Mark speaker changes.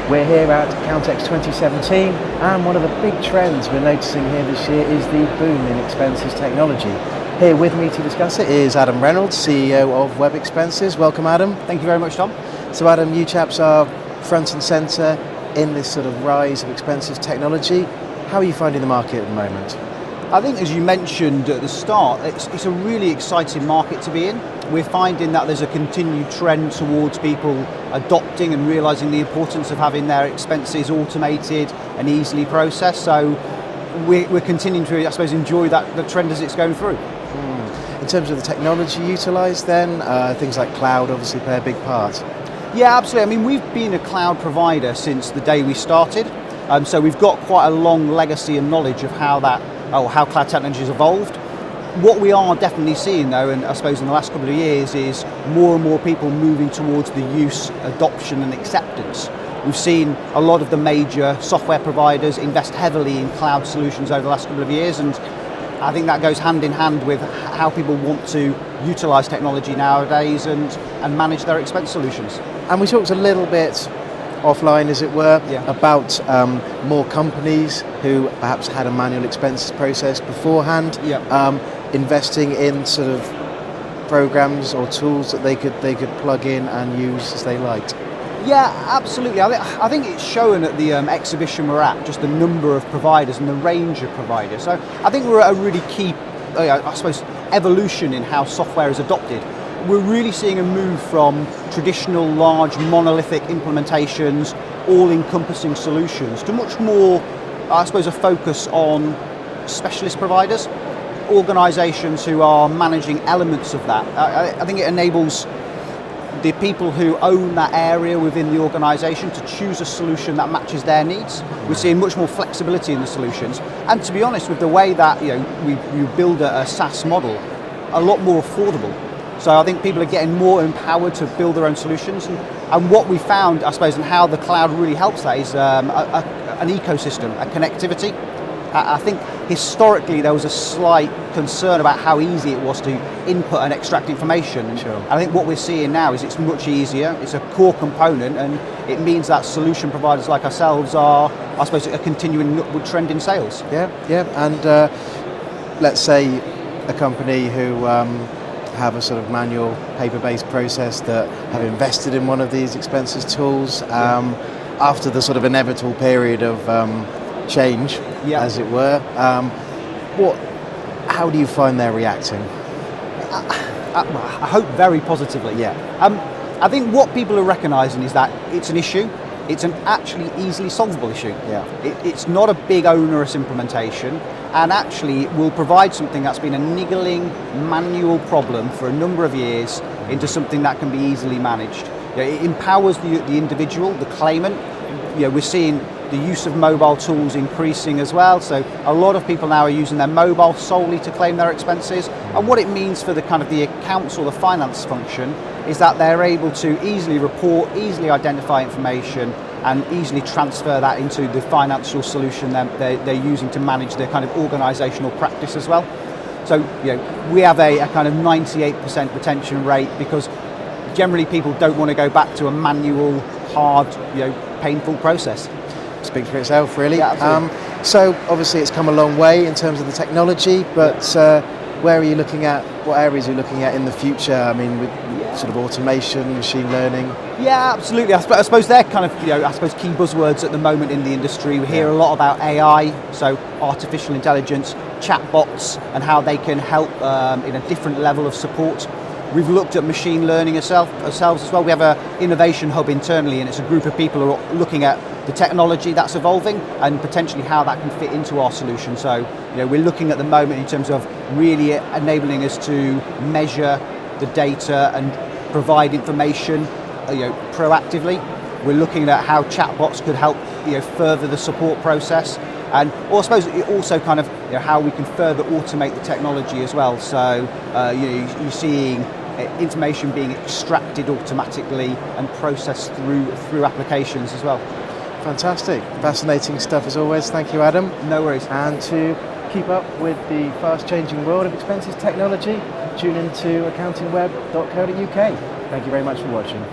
Speaker 1: We're here at Accountex 2017, and one of the big trends we're noticing here this year is the boom in expenses technology. Here with me to discuss it is Adam Reynolds, CEO of webexpenses. Welcome, Adam.
Speaker 2: Thank you very much, Tom.
Speaker 1: So Adam, you chaps are front and centre in this sort of rise of expenses technology. How are you finding the market at the moment?
Speaker 2: I think, as you mentioned at the start, it's a really exciting market to be in. We're finding that there's a continued trend towards people adopting and realising the importance of having their expenses automated and easily processed. So we're continuing to, I suppose, enjoy the trend as it's going through.
Speaker 1: In terms of the technology utilised then, things like cloud obviously play a big part.
Speaker 2: Yeah, absolutely. I mean, we've been a cloud provider since the day we started. So we've got quite a long legacy and knowledge of how cloud technology has evolved. What we are definitely seeing though, and I suppose in the last couple of years, is more and more people moving towards the use, adoption and acceptance. We've seen a lot of the major software providers invest heavily in cloud solutions over the last couple of years, and I think that goes hand in hand with how people want to utilise technology nowadays and manage their expense solutions.
Speaker 1: And we talked a little bit offline, as it were,
Speaker 2: Yeah.
Speaker 1: about more companies who perhaps had a manual expenses process beforehand,
Speaker 2: Yeah.
Speaker 1: investing in sort of programs or tools that they could plug in and use as they liked.
Speaker 2: Yeah, absolutely. I think it's shown at the exhibition we're at, just the number of providers and the range of providers. So I think we're at a really key, I suppose, evolution in how software is adopted. We're really seeing a move from traditional large monolithic implementations, all-encompassing solutions, to much more, I suppose, a focus on specialist providers, organisations who are managing elements of that. I think it enables the people who own that area within the organisation to choose a solution that matches their needs. We're seeing much more flexibility in the solutions, and to be honest, with the way that we build a SaaS model, a lot more affordable. So I think people are getting more empowered to build their own solutions, and what we found, I suppose, and how the cloud really helps that is an ecosystem, a connectivity. I think historically there was a slight concern about how easy it was to input and extract information.
Speaker 1: Sure.
Speaker 2: I think what we're seeing now is it's much easier, it's a core component, and it means that solution providers like ourselves are, I suppose, a continuing upward trend in sales.
Speaker 1: Yeah, and let's say a company who have a sort of manual paper-based process that have invested in one of these expenses tools after the sort of inevitable period of change, as it were. How do you find they're reacting?
Speaker 2: I hope very positively.
Speaker 1: Yeah.
Speaker 2: I think what people are recognising is that it's an issue. It's an actually easily solvable issue.
Speaker 1: Yeah.
Speaker 2: It's not a big onerous implementation, and actually it will provide something that's been a niggling manual problem for a number of years into something that can be easily managed. It empowers the individual, the claimant. We're seeing the use of mobile tools increasing as well, so a lot of people now are using their mobile solely to claim their expenses, and what it means for the kind of the accounts or the finance function is that they're able to easily report, easily identify information and easily transfer that into the financial solution they're using to manage their kind of organisational practice as well. So we have a kind of 98% retention rate because generally people don't want to go back to a manual, hard, painful process.
Speaker 1: Speaks for itself, really.
Speaker 2: Yeah, absolutely.
Speaker 1: So obviously it's come a long way in terms of the technology, but where are you looking at? What areas are you looking at in the future? I mean, with sort of automation, machine learning.
Speaker 2: Yeah, absolutely. I suppose they're kind of key buzzwords at the moment in the industry. We hear a lot about AI, so artificial intelligence, chatbots, and how they can help in a different level of support. We've looked at machine learning ourselves as well. We have an innovation hub internally, and it's a group of people who are looking at the technology that's evolving and potentially how that can fit into our solution. So, we're looking at the moment in terms of really enabling us to measure the data and provide information, proactively. We're looking at how chatbots could help, further the support process, and I suppose it also kind of how we can further automate the technology as well. So, you're seeing information being extracted automatically and processed through applications as well.
Speaker 1: Fantastic. Fascinating stuff as always. Thank you, Adam.
Speaker 2: No worries.
Speaker 1: And to keep up with the fast-changing world of expenses technology, tune into accountingweb.co.uk. Thank you very much for watching.